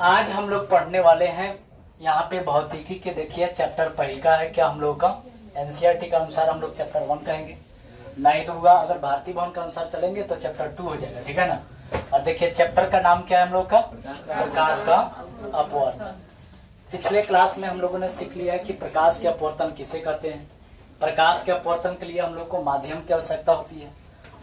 आज हम लोग पढ़ने वाले हैं यहाँ पे भौतिकी के। देखिए चैप्टर पहले का है क्या हम लोग का एनसीईआरटी के अनुसार हम लोग चैप्टर 1 कहेंगे, नहीं तो होगा अगर भारतीय भवन के अनुसार चलेंगे तो चैप्टर 2 हो जाएगा, ठीक है ना। और देखिए चैप्टर का नाम क्या है हम लोग का, प्रकाश का अपवर्तन। पिछले क्लास में हम लोगों ने सीख लिया है कि प्रकाश के अपवर्तन किसे कहते हैं। प्रकाश के अपवर्तन के लिए हम लोग को माध्यम की आवश्यकता होती है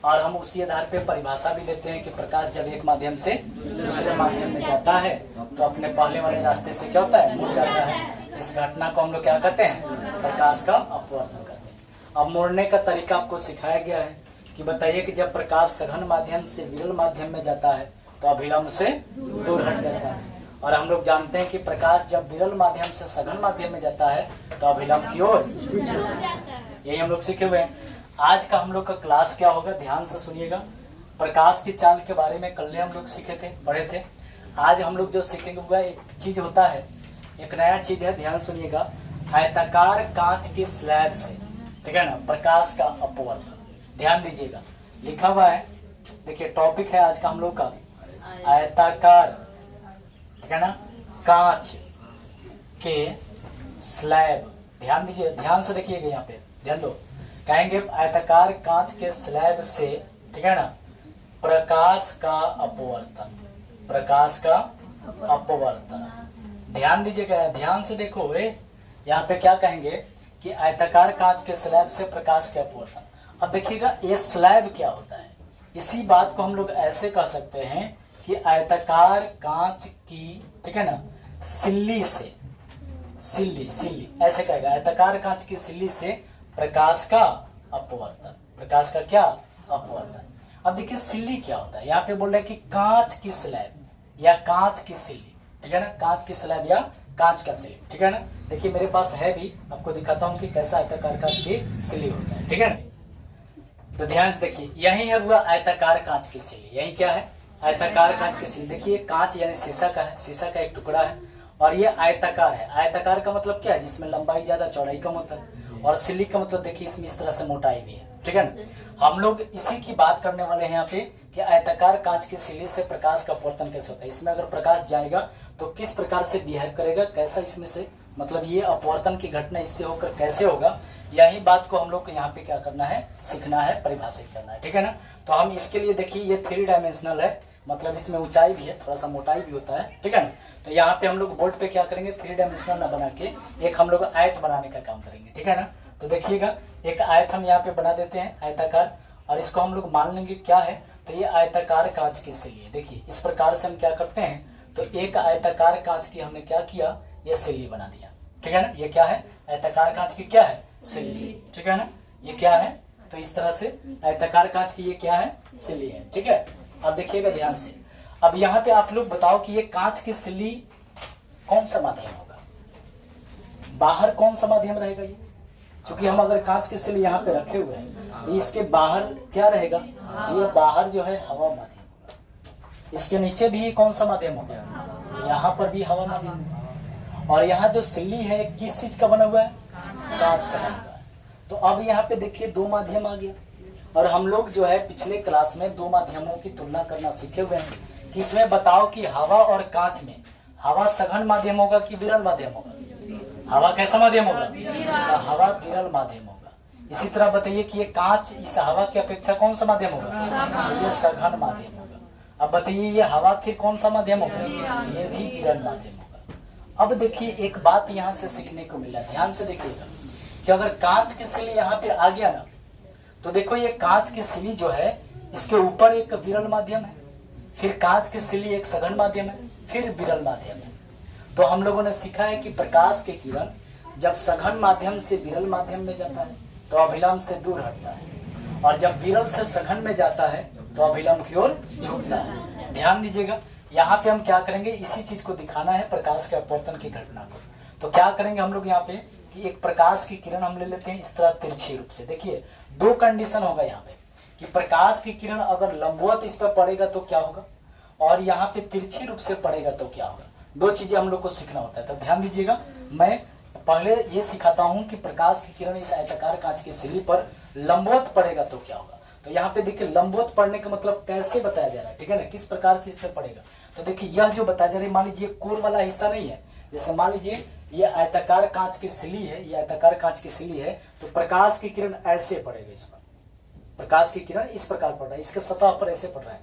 और हम उसी आधार पे परिभाषा भी देते हैं कि प्रकाश जब एक माध्यम से दूसरे माध्यम में जाता है तो अपने पहले वाले रास्ते से क्या होता है, मुड़ जाता है। इस घटना को हम लोग क्या कहते हैं, प्रकाश का अपवर्तन कहते हैं। अब मुड़ने का तरीका आपको सिखाया गया है कि बताइए कि जब प्रकाश सघन माध्यम से विरल माध्यम में जाता है तो अभिलंब से दूर हट जाता है। और हम लोग जानते हैं कि प्रकाश जब विरल माध्यम से सघन माध्यम में जाता है तो अभिलंब की ओर, यही हम लोग सीखे हुए हैं। आज का हम लोग का क्लास क्या होगा, ध्यान से सुनिएगा। प्रकाश की चाल के बारे में कल हम लोग सीखे थे, पढ़े थे। आज हम लोग जो सीखेंगे वो एक चीज होता है, एक नया चीज है, ध्यान सुनिएगा। आयताकार कांच के स्लैब से, ठीक है ना, प्रकाश का अपवर्तन। ध्यान दीजिएगा, लिखा हुआ है, देखिए टॉपिक है आज का हम लोग का आयताकार, ठीक है ना, कांच के स्लैब। ध्यान दीजिए, ध्यान से देखिएगा, यहाँ पे ध्यान दो। कहेंगे आयताकार कांच के स्लैब से, ठीक है ना, प्रकाश का अपवर्तन, प्रकाश का अपवर्तन। ध्यान दीजिएगा, ध्यान से देखो। यहाँ पे क्या कहेंगे कि आयताकार कांच के स्लैब से प्रकाश के अपवर्तन। अब देखिएगा ये स्लैब क्या होता है। इसी बात को हम लोग ऐसे कह सकते हैं कि आयताकार कांच की, ठीक है ना, सिल्ली से, सिल्ली ऐसे कहेगा, आयताकार कांच की सिल्ली से प्रकाश का अपवर्तन, प्रकाश का क्या, अपवर्तन। अब देखिए सिल्ली क्या होता है, यहाँ पे बोल रहे हैं कि कांच की स्लैब या कांच की सिल्ली, ठीक है ना, कांच की स्लैब या कांच का सिल्ली, ठीक है ना। देखिए मेरे पास है भी, आपको दिखाता हूँ कि कैसा आयताकार कांच की सिल्ली होता है, ठीक है ना। तो ध्यान से देखिए, यही है वो आयताकार कांच की सिल्ली, यही क्या है, आयताकार कांच की सिल्ली। देखिए कांच यानी शीशा का है, शीशा का एक टुकड़ा है और ये आयताकार है। आयताकार का मतलब क्या है, जिसमें लंबाई ज्यादा चौड़ाई कम होता है। और सिल्ली का मतलब देखिए इसमें इस तरह से मोटाई भी है, ठीक है ना। हम लोग इसी की बात करने वाले हैं यहाँ पे कि आयताकार कांच की सिल्ली से प्रकाश का अपवर्तन कैसे होता है। इसमें अगर प्रकाश जाएगा तो किस प्रकार से बिहेव करेगा, कैसा इसमें से, मतलब ये अपवर्तन की घटना इससे होकर कैसे होगा, यही बात को हम लोग को यहाँ पे क्या करना है, सीखना है, परिभाषित करना है, ठीक है ना। तो हम इसके लिए देखिए ये 3 डायमेंशनल है, मतलब इसमें ऊंचाई भी है, थोड़ा सा मोटाई भी होता है, ठीक है ना। तो यहाँ पे हम लोग बोर्ड पे क्या करेंगे, 3 डायमेंशनल ना बना के एक हम लोग आयत बनाने का काम करेंगे, ठीक है ना। तो देखिएगा एक आयत हम यहाँ पे बना देते हैं, आयताकार, और इसको हम लोग मान लेंगे क्या है, तो ये आयताकार कांच की सिल्ली है। देखिए इस प्रकार से हम क्या करते हैं, तो एक आयताकार कांच की हमने क्या किया, ये सिल्ली बना दिया, ठीक है ना। ये क्या है, आयताकार कांच की क्या है, सिल्ली, ठीक है ना। ये क्या है, तो इस तरह से आयताकार कांच की ये क्या है, सिल्ली है, ठीक है। अब देखिएगा ध्यान से, अब यहाँ पे आप लोग बताओ कि ये कांच की सिल्ली कौन सा माध्यम होगा, बाहर कौन सा माध्यम रहेगा ये, क्योंकि हम अगर कांच की सिल्ली यहाँ पे रखे हुए हैं तो इसके बाहर क्या रहेगा, तो ये बाहर जो है हवा माध्यम होगा। इसके नीचे भी कौन सा माध्यम होगा, यहाँ पर भी हवा माध्यम होगा। और यहाँ जो सिल्ली है किस चीज का बना हुआ है, कांच का बना हुआ है। तो अब यहाँ पे देखिए 2 माध्यम आ गया। और हम लोग जो है पिछले क्लास में 2 माध्यमों की तुलना करना सीखे हुए हैं कि इसमें बताओ कि हवा और कांच में हवा सघन माध्यम होगा कि विरल माध्यम होगा, हवा कैसा माध्यम होगा, हवा विरल माध्यम होगा। इसी तरह बताइए कि ये कांच इस हवा की अपेक्षा कौन सा माध्यम होगा, ये सघन माध्यम होगा। अब बताइए ये हवा फिर कौन सा माध्यम होगा, ये भी विरल माध्यम होगा। अब देखिए एक बात यहाँ से सीखने को मिला, ध्यान से देखिएगा कि अगर कांच की सिल्ली यहाँ पे आ गया ना, तो देखो ये कांच की सिल्ली जो है इसके ऊपर एक विरल माध्यम है, फिर कांच की सिल्ली एक सघन माध्यम है, फिर विरल माध्यम है। तो हम लोगों ने सीखा है कि प्रकाश के किरण जब सघन माध्यम से विरल माध्यम में जाता है तो अभिलंब से दूर हटता है, और जब विरल से सघन में जाता है तो अभिलंब की ओर झुकता है। ध्यान दीजिएगा, यहाँ पे हम क्या करेंगे, इसी चीज को दिखाना है, प्रकाश के अपवर्तन की घटना को। तो क्या करेंगे हम लोग यहाँ पे कि एक प्रकाश की किरण हम ले लेते हैं इस तरह तिरछी रूप से। देखिए 2 कंडीशन होगा यहाँ पे कि प्रकाश की किरण अगर लंबवत इस पर पड़ेगा तो क्या होगा, और यहाँ पे तिरछी रूप से पड़ेगा तो क्या होगा। 2 चीजें हम लोग को सीखना होता है। तो ध्यान दीजिएगा, मैं पहले ये सिखाता हूँ कि प्रकाश की किरण इस आयताकार कांच की सिल्ली पर लंबवत पड़ेगा तो क्या होगा। तो यहाँ पे देखिए लंबवत पढ़ने का मतलब कैसे बताया जा रहा है, ठीक है ना, किस प्रकार से इस पे पड़ेगा। तो देखिए यह जो बता जा रही, मान लीजिए कोर वाला हिस्सा नहीं है, जैसे मान लीजिए ये आयताकार कांच की सिली है, ये आयताकार कांच की सिली है, तो प्रकाश की किरण ऐसे पड़ेगा इस पर, प्रकाश की किरण इस प्रकार पड़ रहा है, इसके सतह पर ऐसे पड़ रहा है,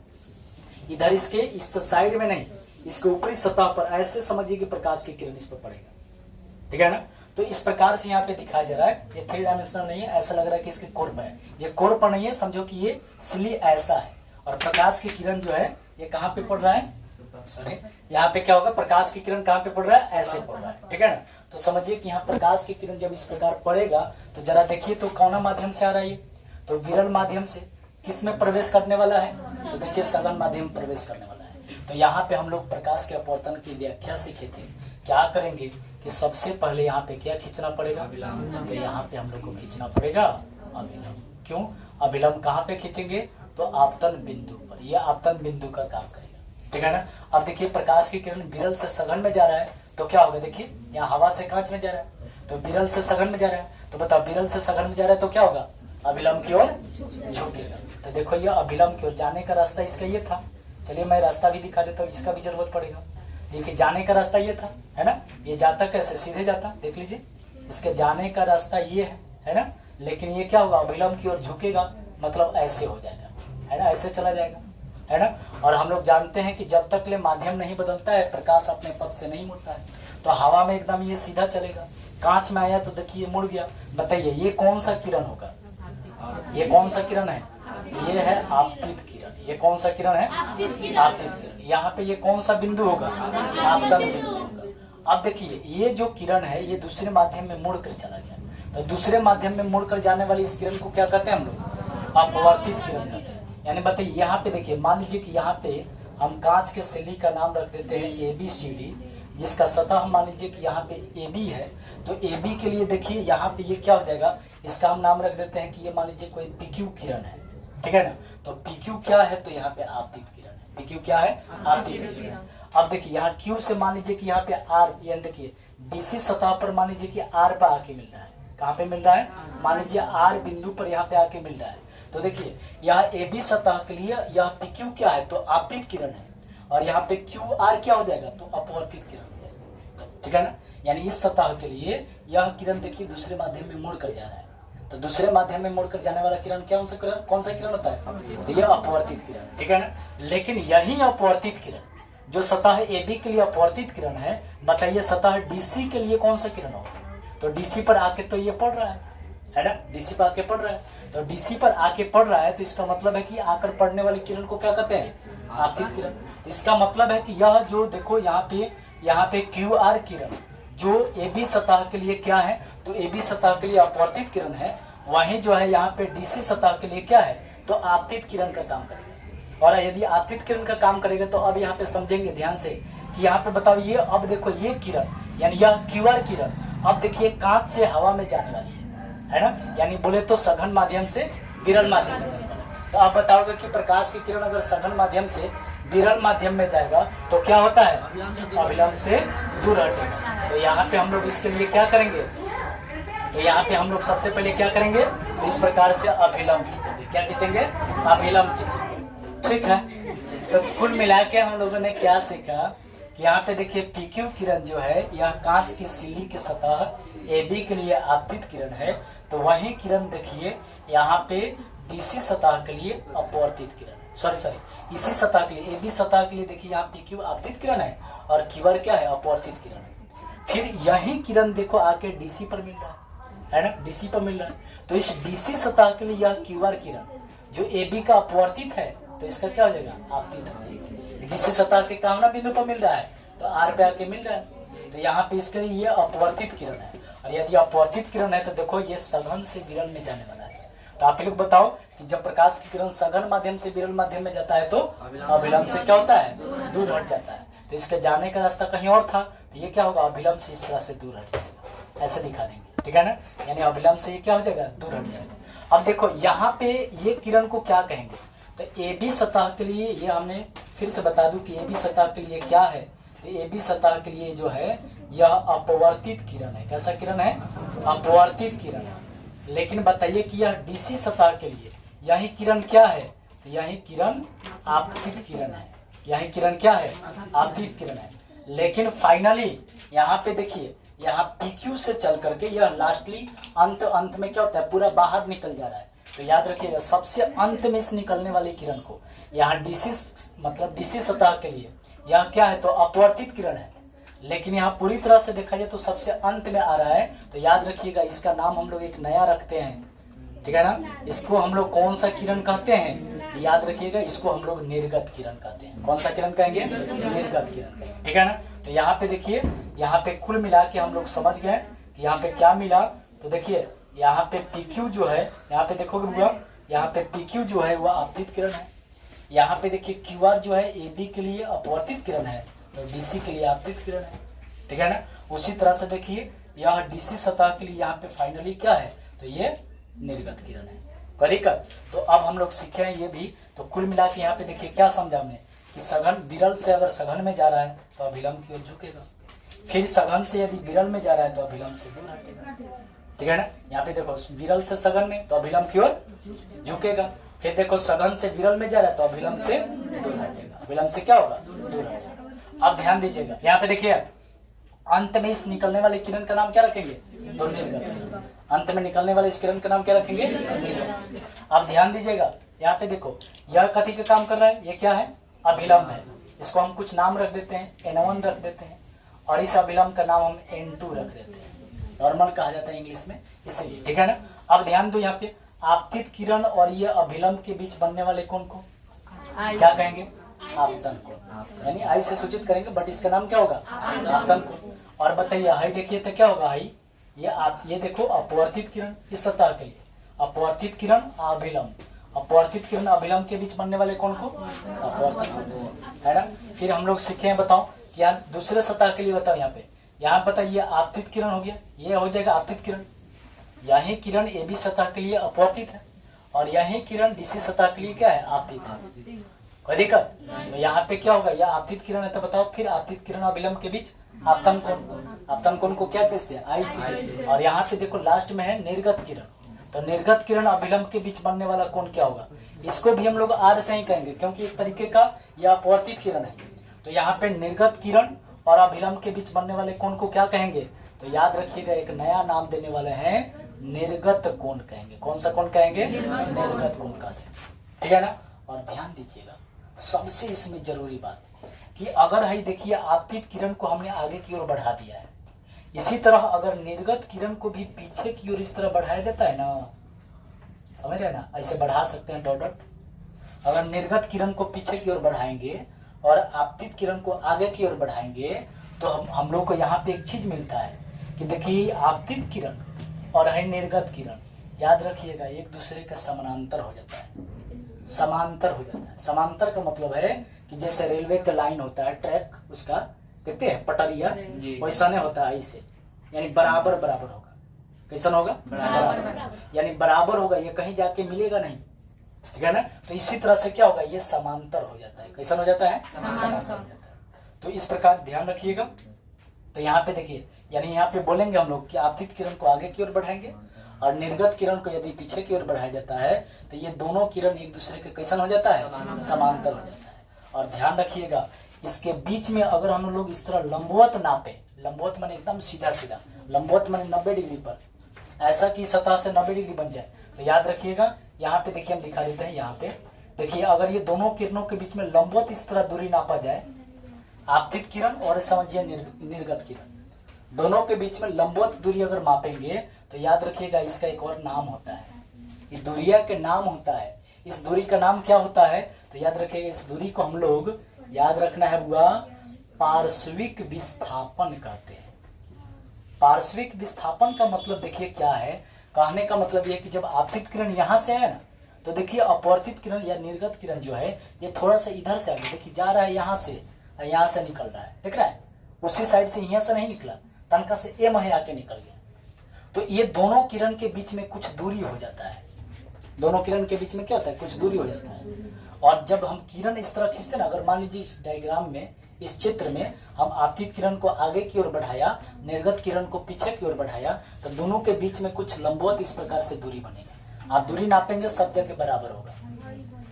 इधर इसके इस साइड में नहीं, इसके ऊपरी सतह पर ऐसे समझिए कि प्रकाश की किरण इस पर पड़ेगा, ठीक है ना। तो इस प्रकार से यहाँ पे दिखाया जा रहा है, ये 3 डायमेंशनल नहीं है, ऐसा लग रहा है कि इसके कोर पर है, ये कोर पर नहीं है, समझो कि ये सिली ऐसा है, और प्रकाश की किरण जो है ये कहाँ पे पड़ रहा है, सॉरी यहाँ पे क्या होगा, प्रकाश की किरण कहाँ पे पड़ रहा है, ऐसे पड़ रहा है, ठीक है ना। तो समझिए कि यहाँ प्रकाश की किरण जब इस प्रकार पड़ेगा तो जरा देखिए तो कौन माध्यम से आ रहा है, तो विरल माध्यम से, किस में प्रवेश करने वाला है, तो देखिए सघन माध्यम प्रवेश करने वाला है। तो यहाँ पे हम लोग प्रकाश के अपवर्तन की व्याख्या सीखे थे, क्या करेंगे कि सबसे पहले यहाँ पे क्या खींचना पड़ेगा, तो यहाँ पे हम लोग को खींचना पड़ेगा अभिलंब। क्यों अभिलंब कहाँ पे खींचेंगे, तो आपतन बिंदु पर, यह आपतन बिंदु का काम करेगा, ठीक है ना। अब देखिए प्रकाश की किरण विरल से सघन में जा रहा है, तो क्या होगा, देखिए यहाँ हवा से कांच में जा रहा है, तो विरल से सघन में जा रहा है, तो बताओ विरल से सघन में जा रहा है तो क्या होगा, अभिलंब की ओर झुकेगा। तो देखो ये अभिलंब की ओर जाने का रास्ता इसका ये था, चलिए मैं रास्ता भी दिखा देता हूँ, इसका भी जरूरत पड़ेगा। देखिए जाने का रास्ता ये था, है ना, ये जाता कैसे, सीधे जाता, देख लीजिए इसके जाने का रास्ता ये है ना, लेकिन ये क्या होगा, अभिलंब की ओर झुकेगा, मतलब ऐसे हो जाएगा, है ना, ऐसे चला जाएगा, है ना। और हम लोग जानते हैं कि जब तक ले माध्यम नहीं बदलता है प्रकाश अपने पथ से नहीं मुड़ता है, तो हवा में एकदम ये सीधा चलेगा, कांच में आया तो देखिए मुड़ गया। बताइए ये कौन सा किरण होगा, ये कौन सा किरण है, ये है आपतित किरण, ये कौन सा किरण है, आपतित किरण। यहाँ पे ये कौन सा बिंदु होगा, आपतन बिंदु होगा। अब देखिए ये जो किरण है ये दूसरे माध्यम में मुड़ कर चला गया, तो दूसरे माध्यम में मुड़ कर जाने वाली इस किरण को क्या कहते हैं हम लोग, अपवर्तित किरण कहते हैं। यानी बताइए यहाँ पे देखिए, मान लीजिए कि यहाँ पे हम कांच के सिली का नाम रख देते हैं ABCD, जिसका सतह मान लीजिए कि यहाँ पे AB है, तो AB के लिए देखिए यहाँ पे ये क्या हो जाएगा, इसका हम नाम रख देते हैं कि ये मान लीजिए कोई PQ किरण है, ठीक है ना। तो PQ क्या है, तो यहाँ पे आपतित किरण है, PQ क्या है, आपतित किरण है। अब देखिए यहाँ Q से मान लीजिए कि यहाँ पे R, यानी देखिए DC सतह पर मान लीजिए कि R पे आके मिल रहा है, कहाँ पे मिल रहा है, मान लीजिए R बिंदु पर यहाँ पे आके मिल रहा है, तो देखिए यहाँ AB सतह के लिए यह PQ क्या है, तो आपतित किरण है, और यहाँ पे QR क्या हो जाएगा, तो अपवर्तित किरण है, ठीक है ना। यानी इस सतह के लिए यह किरण देखिए दूसरे माध्यम में मुड़ कर जा रहा है, तो दूसरे माध्यम में मुड़कर जाने वाला किरण कौन सा किरण होता है, तो यह अपवर्तित किरण, ठीक है ना। लेकिन यही अपवर्तित किरण जो सतह AB के लिए अपवर्तित किरण है, बताइए सतह DC के लिए कौन सा किरण होगा, तो DC पर आके तो ये पड़ रहा है ना, DC पर आके पड़ रहा है, तो DC पर आके पड़ रहा है, तो इसका मतलब है कि आकर पड़ने वाली किरण को क्या कहते हैं, आपतित किरण। तो इसका मतलब है कि यह जो देखो यहाँ पे QR किरण जो AB सतह के लिए क्या है, तो AB सतह के लिए अपवर्तित किरण है, वहीं जो है यहाँ पे DC सतह के लिए क्या है, तो आपतित किरण का काम करेगा। और यदि आपतित किरण का काम करेगा तो अब यहाँ पे समझेंगे ध्यान से कि यहाँ पे बताओ ये, अब देखो ये किरण यानी यह QR किरण अब देखिए कांच से हवा में जाने वाली है ना, यानी बोले तो सघन माध्यम से विरल माध्यम में जाने वाला है। तो आप बताओगे कि प्रकाश की किरण अगर सघन माध्यम से विरल माध्यम में जाएगा तो क्या होता है, अभिलंब से दूर हटेगा। तो यहाँ पे हम लोग इसके लिए क्या करेंगे, तो यहाँ पे हम लोग सबसे पहले क्या करेंगे, तो इस प्रकार से अभिलंब खींचेंगे, क्या खींचेंगे, अभिलंब खींचेंगे, ठीक है। तो कुल मिला के हम लोगों ने क्या सीखा कि यहाँ पे देखिए PQ किरण जो है यह कांच की सिली के सतह AB के लिए आपतित किरण है, तो वही किरण देखिए यहाँ पे DC सतह के लिए अपवर्तित किरण है, सॉरी इसी सतह के लिए AB सतह के लिए देखिए यहाँ PQ आपतित किरण है और QR क्या है, अपवर्तित किरण है। फिर यही किरण देखो आके DC पर मिल रहा है ना, DC पर मिल रहा है, तो इस DC सतह के लिए यह QR किरण जो AB का अपवर्तित है, तो इसका क्या हो जाएगा, आपतित हो जाएगा। DC सतह के कामना बिंदु पर मिल रहा है तो R पे आके मिल रहा है, तो यहाँ पे इसके लिए ये अपवर्तित किरण है, और यदि अपवर्तित किरण है तो देखो ये सघन से विरल में जाने वाला है। तो आप लोग बताओ कि जब प्रकाश की किरण सघन माध्यम से विरल माध्यम में जाता है तो अभिलंब से क्या होता है, दूर हट जाता है। तो इसके जाने का रास्ता कहीं और था, तो ये क्या होगा, अभिलंब से इस तरह से दूर हट जाएगा, ऐसे दिखा देंगे, ठीक है ना। यानी अभिलंब से ये क्या हो जाएगा, दूर हट जाएगा। अब देखो यहाँ पे ये किरण को क्या कहेंगे, तो AB सतह के लिए ये हमने फिर से बता दूं कि AB सतह के लिए क्या है, तो AB सतह के लिए जो है यह अपवर्तित किरण है। कैसा किरण है, अपवर्तित किरण है। लेकिन बताइए कि यह DC सतह के लिए यही किरण क्या है, तो यही किरण आपतित किरण है। यही किरण क्या है, आपतित किरण है। लेकिन फाइनली यहाँ पे देखिए, यहाँ PQ से चल करके यह लास्टली अंत में क्या होता है, पूरा बाहर निकल जा रहा है। तो याद रखिएगा सबसे अंत में इस निकलने वाली किरण को यहाँ DC मतलब DC सतह के लिए यह क्या है, तो अपवर्तित किरण है। लेकिन यहाँ पूरी तरह से देखा जाए तो सबसे अंत में आ रहा है। तो याद रखिएगा इसका नाम हम लोग एक नया रखते हैं, ठीक है ना। इसको हम लोग कौन सा किरण कहते हैं, तो याद रखिएगा इसको हम लोग निर्गत किरण कहते हैं। कौन सा किरण कहेंगे, निर्गत किरण कहेंगे, ठीक है ना। तो यहाँ पे देखिए, यहाँ पे कुल मिला के हम लोग समझ गए कि यहाँ पे क्या मिला। तो देखिए यहाँ पे PQ जो है, यहाँ पे देखोगे बुआ, यहाँ पे PQ जो है वह आपतित किरण है। यहाँ पे देखिए QR जो है AB के लिए अपवर्तित किरण है, तो DC के लिए आपतित किरण है, ठीक है ना। उसी तरह से देखिए यह DC सतह के लिए यहाँ पे फाइनली क्या है, तो ये निर्गत किरण है। करिकत। तो अब हम लोग सीखे हैं ये भी। तो कुल मिला के यहाँ पे देखिए क्या समझा हमने कि सघन विरल से अगर सघन में जा रहा है तो अभिलंब की ओर झुकेगा, फिर सघन से यदि विरल में जा रहा है तो अभिलंब से दूर हटेगा, ठीक है ना। यहाँ पे देखो विरल से सघन में तो अभिलंब की ओर झुकेगा, फिर देखो सघन से विरल में जा रहा है तो अभिलंब से दूर हटेगा, अभिलंब से क्या होगा, दूर हटेगा। अब ध्यान दीजिएगा यहाँ पे देखिए अंत में इस निकलने वाले किरण का नाम क्या रखेंगे, तो निर्गत किरण। अंत में निकलने वाले इस किरण का नाम क्या रखेंगे, निर्गत। अब ध्यान दीजिएगा यहाँ पे देखो यह कथी का काम कर रहा है, ये क्या है, अभिलंब है। इसको हम कुछ नाम रख देते हैं, N1 रख देते हैं, और इस अभिलंब का नाम हम N2 रख देते हैं। नॉर्मल कहा जाता है इंग्लिश में, इसलिए, ठीक है ना। अब ध्यान दो यहाँ पे आपतित किरण और ये अभिलंब के बीच बनने वाले कोण को क्या कहेंगे, आपतन कोण, यानी आई से सूचित करेंगे, बट इसका नाम क्या होगा, आपतन कोण। और बताइए हाई देखिए तो क्या होगा, हाई ये देखो अपवर्तित किरण इस सतह के लिए, अपवर्तित किरण अभिलंब, अपवर्तित किरण अभिलंब के बीच बनने वाले कोण को अपवर्तन कोण, है ना। फिर हम लोग सीखे हैं, बताओ कि यहाँ दूसरे सतह के लिए बताओ, यहाँ बताइए आपतित किरण हो गया, ये हो जाएगा आपतित किरण। यही किरण AB सतह के लिए अपवर्तित है और यही किरण DC सतह के लिए क्या है, आपतित है। कोई दिक्कत, तो यहाँ पे क्या होगा, यह आपतित किरण है। तो बताओ फिर आपतित किरण अभिलंब के बीच आपतन कोण, आपतन कोण को क्या चीज से, आई से। और यहाँ पे देखो लास्ट में है निर्गत किरण, तो निर्गत किरण अभिलंब के बीच बनने वाला कोण क्या होगा, इसको भी हम लोग R से ही कहेंगे क्योंकि एक तरीके का यह अपवर्तित किरण है। तो यहाँ पे निर्गत किरण और अभिलंब के बीच बनने वाले कोण को क्या कहेंगे, तो याद रखिएगा एक नया नाम देने वाले हैं, निर्गत कोण कहेंगे। कौन सा कोण कहेंगे, निर्गत कोण कहते हैं, ठीक है ना। और ध्यान दीजिएगा सबसे इसमें जरूरी बात कि अगर है देखिए आपतित किरण को हमने आगे की ओर बढ़ा दिया है, इसी तरह अगर निर्गत किरण को भी पीछे की ओर इस तरह बढ़ाया जाता है ना, समझ रहे ना, ऐसे बढ़ा सकते हैं डॉट डॉट। अगर निर्गत किरण को पीछे की ओर बढ़ाएंगे और आपतित किरण को आगे की ओर बढ़ाएंगे तो हम लोग को यहाँ पे एक चीज मिलता है कि देखिए आपतित किरण और है निर्गत किरण, याद रखिएगा एक दूसरे के समानांतर हो जाता है, समांतर हो जाता है। समांतर का मतलब है कि जैसे रेलवे का लाइन होता है, ट्रैक उसका देखते हैं पटरिया, वैसा नहीं होता है ऐसे, यानी बराबर बराबर होगा। कैसा होगा, बराबर, यानी बराबर होगा, ये कहीं जाके मिलेगा नहीं, ठीक है ना। तो इसी तरह से क्या होगा, ये समांतर हो जाता है। कैसा हो जाता है, समांतर हो जाता है। तो इस प्रकार ध्यान रखिएगा। तो यहाँ पे देखिए, यानी यहाँ पे बोलेंगे हम लोग कि आपतित किरण को आगे की ओर बढ़ाएंगे और निर्गत किरण को यदि पीछे की ओर बढ़ाया जाता है तो ये दोनों किरण एक दूसरे के कैसा हो जाता है, समांतर हो जाता है। और ध्यान रखिएगा इसके बीच में अगर हम लोग इस तरह लंबवत नापे, लंबवत माने एकदम सीधा सीधा, लंबवत माने 90 डिग्री पर, ऐसा कि सतह से 90 डिग्री बन जाए, तो याद रखिएगा यहाँ पे देखिए हम दिखा देते हैं। यहाँ पे देखिए अगर ये दोनों किरणों के बीच में लंबवत इस तरह दूरी नापा जाए, आपतित किरण और समझिए निर्गत किरण, दोनों के बीच में लंबवत दूरी अगर मापेंगे तो याद रखिएगा इसका एक और नाम होता है, ये दूरिया के नाम होता है। इस दूरी का नाम क्या होता है, तो याद रखिएगा इस दूरी को हम लोग याद रखना है बुआ, पार्श्विक विस्थापन कहते हैं। पार्श्विक विस्थापन का मतलब देखिए क्या है, कहने का मतलब ये कि जब आपतित किरण यहाँ से है ना, तो देखिए अपवर्तित किरण या निर्गत किरण जो है ये थोड़ा सा इधर से आगे देखिए जा रहा है, यहाँ से निकल रहा है, देख रहा है, उसी साइड से यहाँ से नहीं निकला, तनका से ए महे आके निकल गया। तो ये दोनों किरण के बीच में कुछ दूरी हो जाता है, दोनों किरण के बीच में क्या होता है, कुछ दूरी हो जाता है। और जब हम किरण इस तरह खींचते ना, अगर मान लीजिए इस डायग्राम में, इस चित्र में हम आपतित किरण को आगे की ओर बढ़ाया, निर्गत किरण को पीछे की ओर बढ़ाया, तो दोनों के बीच में कुछ लंबवत इस प्रकार से दूरी बनेगी। आप दूरी नापेंगे सब जगह बराबर होगा,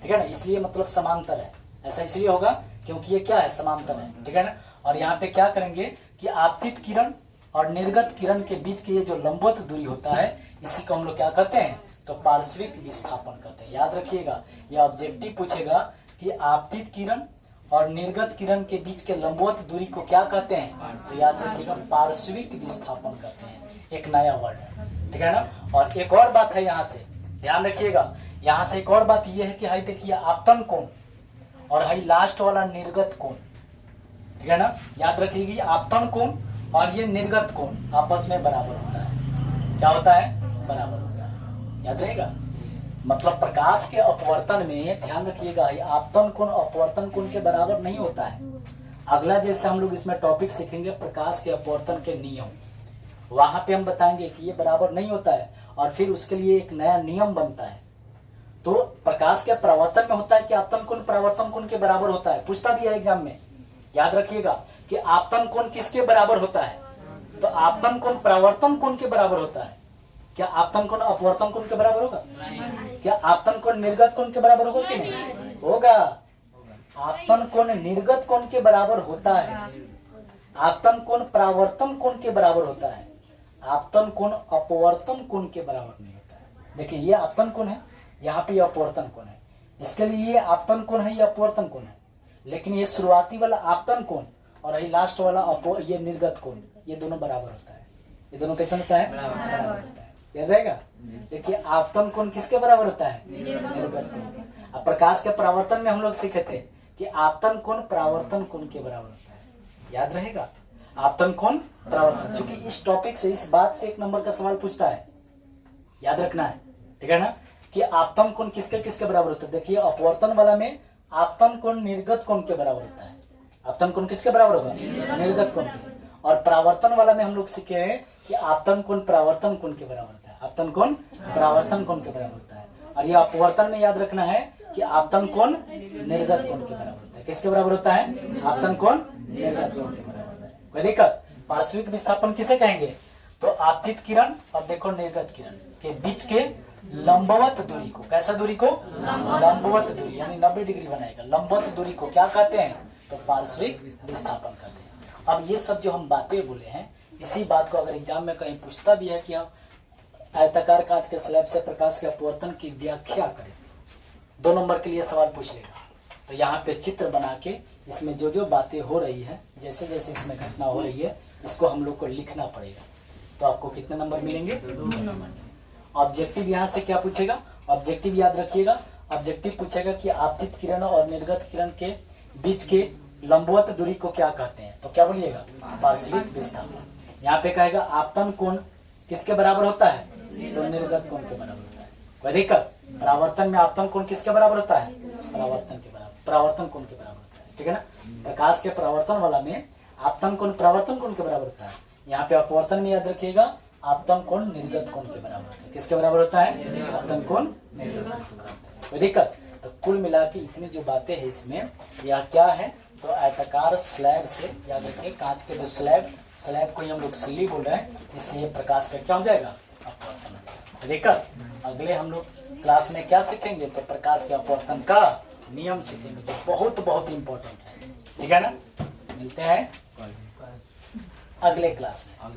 ठीक है ना, इसलिए मतलब समांतर है। ऐसा इसलिए होगा क्योंकि ये क्या है, समांतर है, ठीक है ना। और यहाँ पे क्या करेंगे कि आपतित किरण और निर्गत किरण के बीच की ये जो लंबवत दूरी होता है इसी को हम लोग क्या कहते हैं, तो पार्श्विक विस्थापन कहते हैं। याद रखिएगा, यह ऑब्जेक्टिव पूछेगा कि आपतित किरण और निर्गत किरण के बीच के लंबवत दूरी को क्या कहते हैं, तो याद रखिएगा पार्श्विक विस्थापन कहते हैं। एक नया वर्ड है, ठीक है ना। और एक और बात है, यहाँ से ध्यान रखिएगा, यहाँ से एक और बात यह है कि हाई देखिए आपतन कोण और हाई लास्ट वाला निर्गत कोण, ठीक है ना। याद रखिएगी आपतन कोण और ये निर्गत कोण आपस में बराबर होता है। क्या होता है, बराबर होता है, याद रहेगा। मतलब प्रकाश के अपवर्तन में ध्यान रखिएगा आपतन कोण अपवर्तन कोण के बराबर नहीं होता है। अगला जैसे हम लोग इसमें टॉपिक सीखेंगे प्रकाश के अपवर्तन के नियम, वहां पे हम बताएंगे कि ये बराबर नहीं होता है और फिर उसके लिए एक नया नियम बनता है। तो प्रकाश के परावर्तन में होता है कि आपतन कोण परावर्तन कोण के बराबर होता है, पूछता भी है एग्जाम में। याद रखिएगा कि आपतन कोण किसके बराबर होता है, तो आपतन कोण परावर्तन कोण के बराबर होता है। क्या आपतन कोण अपवर्तन कोण के बराबर होगा? क्या आपतन कोण निर्गत कोण के बराबर होगा कि नहीं होगा? आपतन कोण निर्गत कोण के बराबर होता है, आपतन कोण परावर्तन कोण के बराबर होता है, आपतन कोण अपवर्तन कोण के बराबर नहीं होता है। देखिए ये आपतन कोण है, यहाँ पे अपवर्तन कोण है, इसके लिए ये आपतन कोण है, ये अपवर्तन कोण है। लेकिन ये शुरुआती वाला आपतन कोण और ये लास्ट वाला ये निर्गत कोण, ये दोनों बराबर होता है। ये दोनों कैसे होता है, बराबर होता है। याद रहेगा। देखिए आपतन कोण किसके बराबर होता है, निर्गत कोण। अब प्रकाश के परावर्तन में हम लोग सीखे थे कि आपतन कोण परावर्तन कोण के बराबर होता है। याद रहेगा, आपतन कोण परावर्तन, क्योंकि इस टॉपिक से इस बात से 1 नंबर का सवाल पूछता है, याद रखना है, ठीक है ना। कि आपतन कोण किसके किसके बराबर होता है। देखिए अपवर्तन वाला में आपतन कोण निर्गत कोण के बराबर होता है। आपतन कोण किसके बराबर होगा, निर्गत कोण के। और परावर्तन वाला में हम लोग सीखे हैं कि आपतन कोण परावर्तन कोण के बराबर होता है। आपतन कोण परावर्तन कोण के बराबर होता है। और ये अपवर्तन में याद रखना है कि आपतन कोण निर्गत कोण के बराबर होता है। किसके बराबर होता है, आपतन कोण निर्गत कोण के बराबर होता है। कोई दिक्कत? पार्श्विक विस्थापन किसे कहेंगे, तो आपतित किरण और देखो निर्गत किरण के बीच के लंबवत दूरी को, कैसा दूरी को, लंबवत दूरी, यानी 90 डिग्री बनाएगा। लंबवत दूरी को क्या कहते हैं, तो पार्श्विक विस्थापन कहते हैं। अब ये सब जो हम बातें बोले हैं, इसी बात को अगर एग्जाम में कहीं पूछता भी है कि हम आयताकार कांच के स्लैब से प्रकाश के अपवर्तन की व्याख्या करें, 2 नंबर के लिए सवाल पूछ लेगा। तो यहाँ पे चित्र बना के इसमें जो जो बातें हो रही है, जैसे जैसे इसमें घटना हो रही है, इसको हम लोग को लिखना पड़ेगा। तो आपको कितने नंबर मिलेंगे, 2 नंबर। ऑब्जेक्टिव यहाँ से क्या पूछेगा, ऑब्जेक्टिव याद रखिएगा, ऑब्जेक्टिव पूछेगा कि आपतित किरण और निर्गत किरण के बीच के लंबवत दूरी को क्या कहते हैं, तो क्या बोलिएगा, पार्श्विक विस्थापन। यहाँ पे कहेगा आपतन कोण किसके बराबर होता है, तो निर्गत कोण के बराबर होता है। कोई दिक्कत? परावर्तन में आपतन कोण किसके बराबर होता है, परावर्तन के बराबर, परावर्तन कोण के बराबर होता है, ठीक है ना। प्रकाश के परावर्तन वाला में आपतन कोण परावर्तन कोण के बराबर होता है। यहाँ पे अपवर्तन में याद रखिएगा आपतन कोण निर्गत कोण के बराबर होता है। किसके बराबर होता है, आपतन कोण निर्गत कोण के बराबर होता है। कोई दिक्कत? तो कुल मिला के इतनी जो बातें हैं इसमें, यह क्या है, तो आयताकार स्लैब से, याद रखिए कांच के जो स्लैब को ही हम लोग सिल्ली बोल रहे हैं, इससे ये प्रकाश का क्या हो जाएगा, अपवर्तन हो जाएगा। कोई दिक्कत? अगले हम लोग क्लास में क्या सीखेंगे, तो प्रकाश के अपवर्तन का नियम सीखेंगे, जो बहुत बहुत इंपॉर्टेंट है, ठीक है ना। मिलते हैं अगले क्लास में।